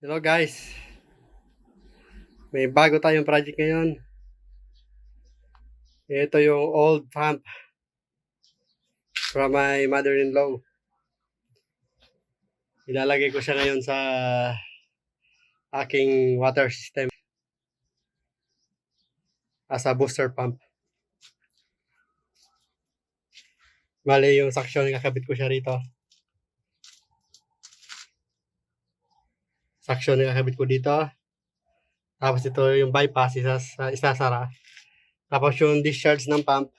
Hello guys, may bago tayong project ngayon. Ito yung old pump from my mother-in-law. Ilalagay ko siya ngayon sa aking water system as a booster pump. Bali yung suction, kakabit ko siya rito. Suction, kakabit ko dito. Tapos ito yung bypass, isasara. Tapos yung discharge ng pump.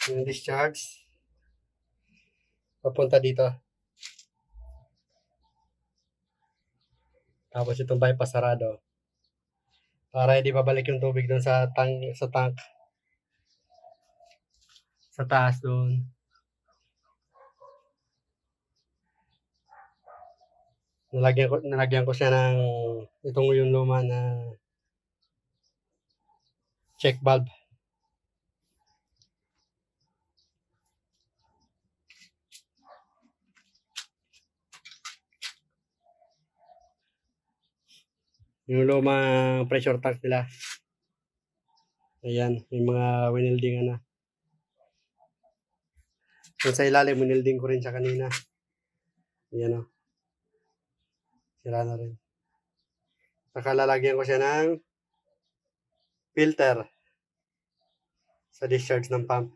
Yung discharge. Papunta dito. Tapos itong bypass sarado. Para hindi babalik yung tubig doon sa tank. Sa taas doon. Nalagyan ko siya ng itong yung luma na check valve. Yung lumang pressure tank nila. Ayan, may mga winelding na. Yung sa ilalim, winelding ko rin siya kanina. Ayan o. Sira na rin. Saka lalagyan ko siya ng filter sa discharge ng pump.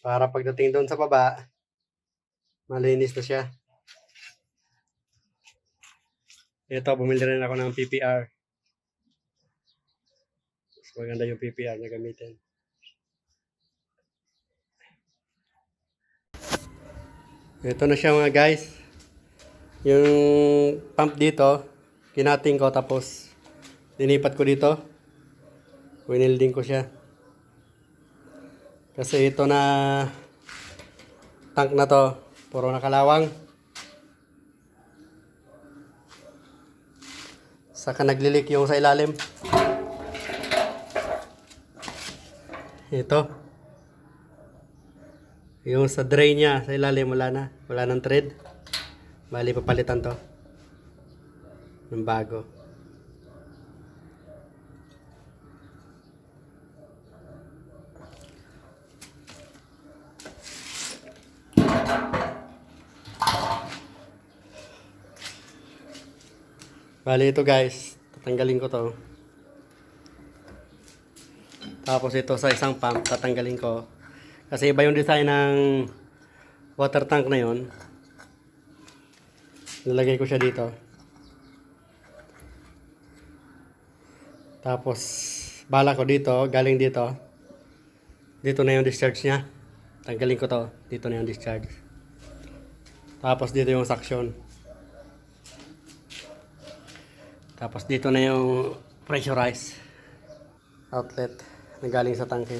Para pagdating doon sa baba, malinis na siya. Ito, bumili rin ako ng PPR. Mas maganda yung PPR na gamitin. Ito na siya mga guys. Yung pump dito, kinating ko tapos dinipat ko dito. Winelding ko siya. Kasi ito na tank na to, puro nakalawang. Saka naglilik yung sa ilalim. Ito. Yung sa drain niya, sa ilalim wala na. Wala nang thread. Bali papalitan to. Ng bago. Bali ito guys, tatanggalin ko to. Tapos ito sa isang pump, tatanggalin ko. Kasi iba yung design ng water tank na yon. Nilagay ko siya dito. Tapos bala ko dito, galing dito. Dito na yung discharge niya. Tanggalin ko to, dito na yung discharge. Tapos dito yung suction. Tapos dito na yung pressurized outlet na galing sa tangke.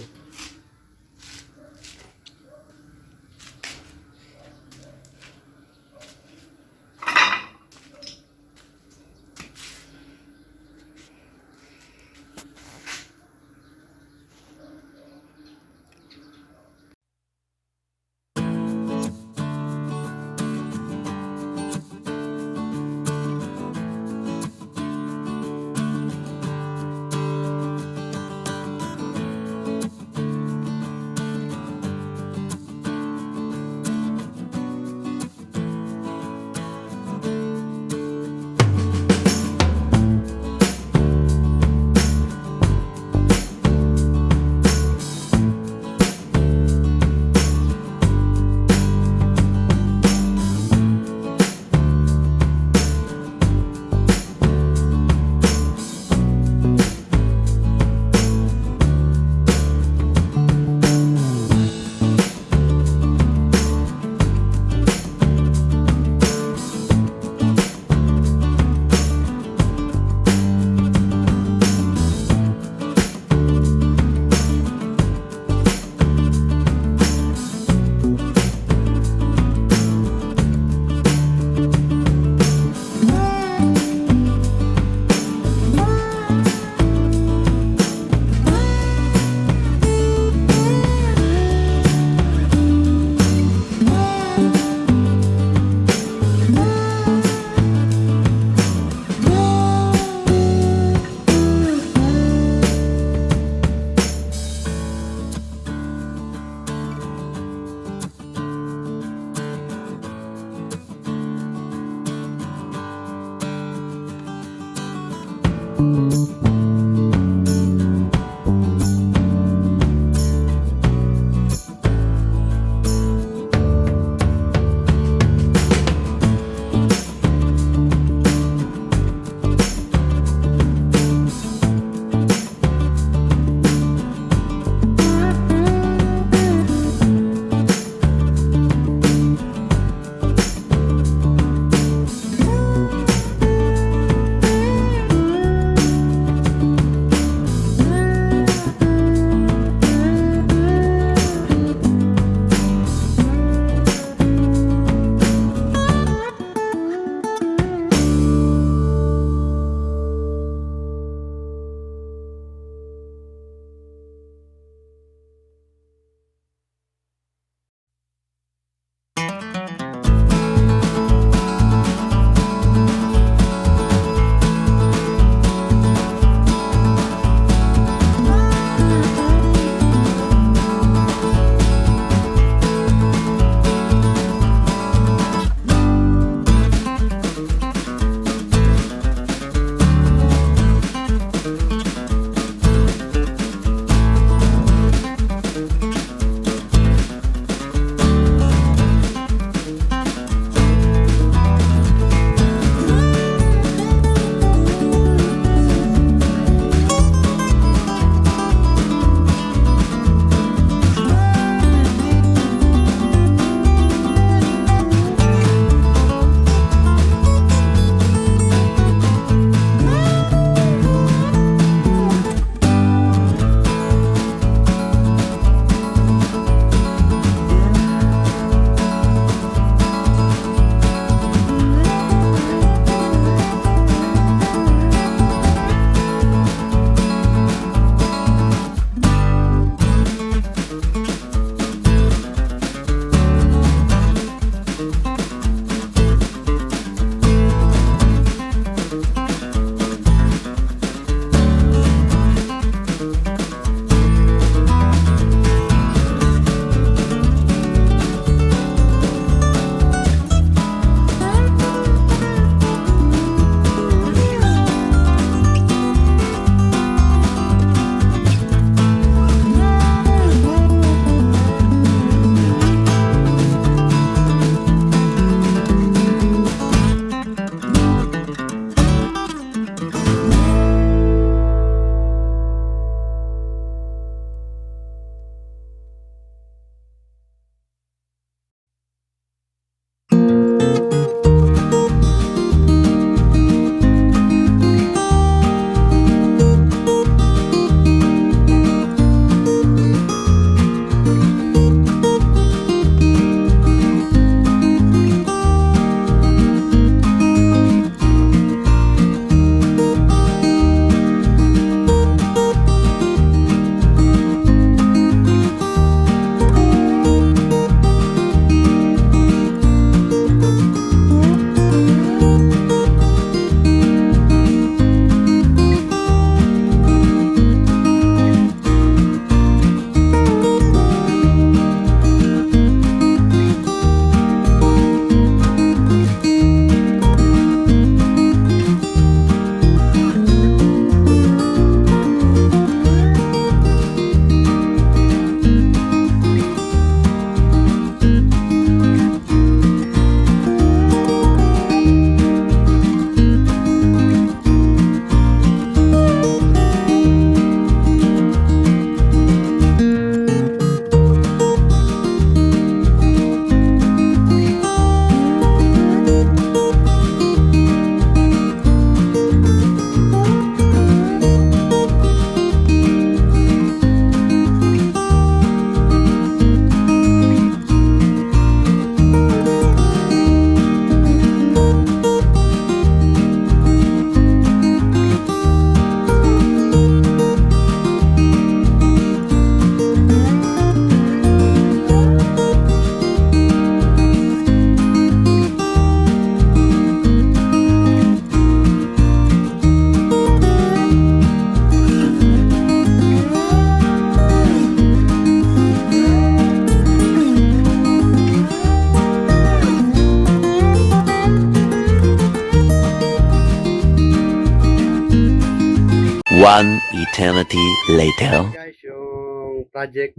One eternity later. Guys, yung project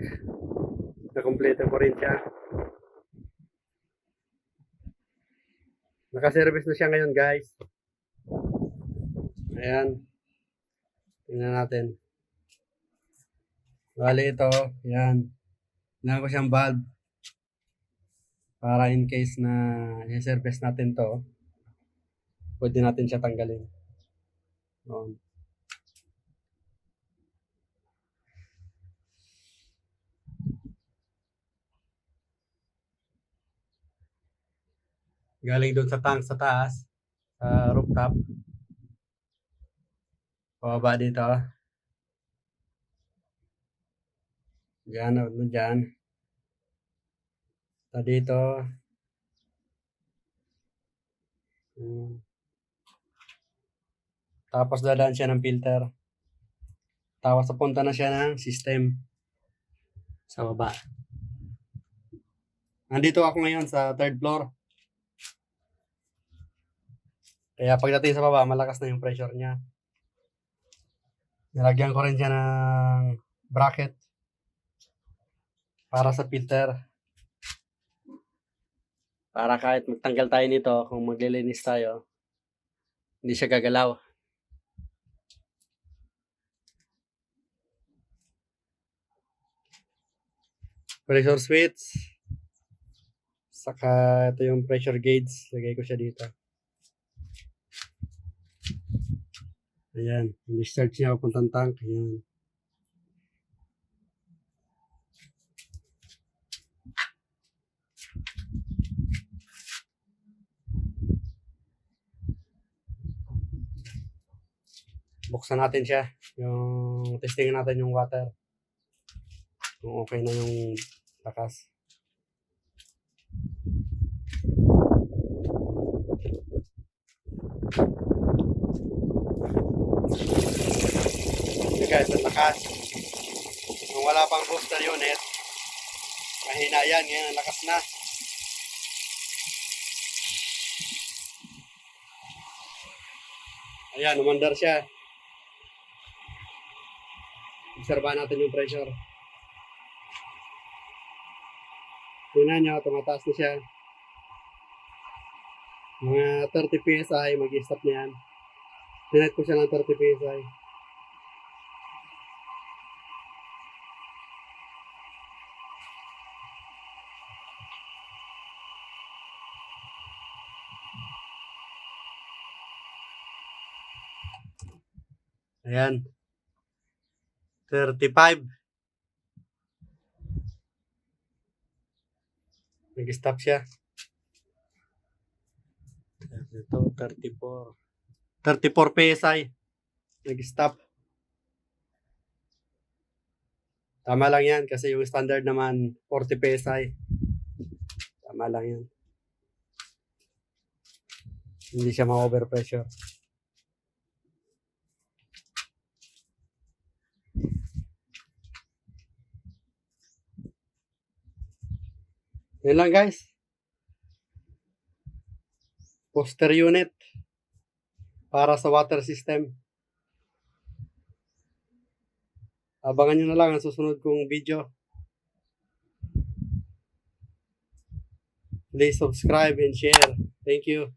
na kompleto ko rin siya. Naka-service na siya ngayon, guys. Ayan. Tingnan natin. Bali ito, yan. Tingnan ko siyang valve. Para in case na i-service natin to, pwede natin siya tanggalin. Ayan. Galing doon sa tank sa taas, sa rooftop. Pababa dito. Diyan, dyan. Sa dito. Tapos dadaan siya ng filter. Tapos napunta na siya ng system. Sa baba. Nandito ako ngayon sa 3rd floor. Kaya pagdating sa baba, malakas na yung pressure niya. Nilagyan ko rin siya ng bracket para sa filter. Para kahit magtanggal tayo nito, kung maglilinis tayo, hindi siya gagalaw. Pressure switch. Saka ito yung pressure gauge. Lagay ko siya dito. Ayan. Discharge niya papuntang tank. Ayan. Buksan natin siya. Yung testing natin yung water. Kung okay na yung lakas. Okay guys, ang lakas. Kung wala pang booster unit, mahina yan. Ngayon, ang lakas na. Ayan, umandar siya. Obserbahan natin yung pressure. Tingnan nyo, tumataas na siya. Mga 30 PSI, mag-stop na yan. Tinet ko siya ng 30 PSI. Ayan. 35. Nag-stop siya. Ito, 34. 34 PSI. Nag-stop. Tama lang yan kasi yung standard naman 40 PSI. Tama lang yan. Hindi siya ma-overpressure. Yan lang guys. Booster unit para sa water system. Abangan nyo na lang ang susunod kong video. Please subscribe and share. Thank you.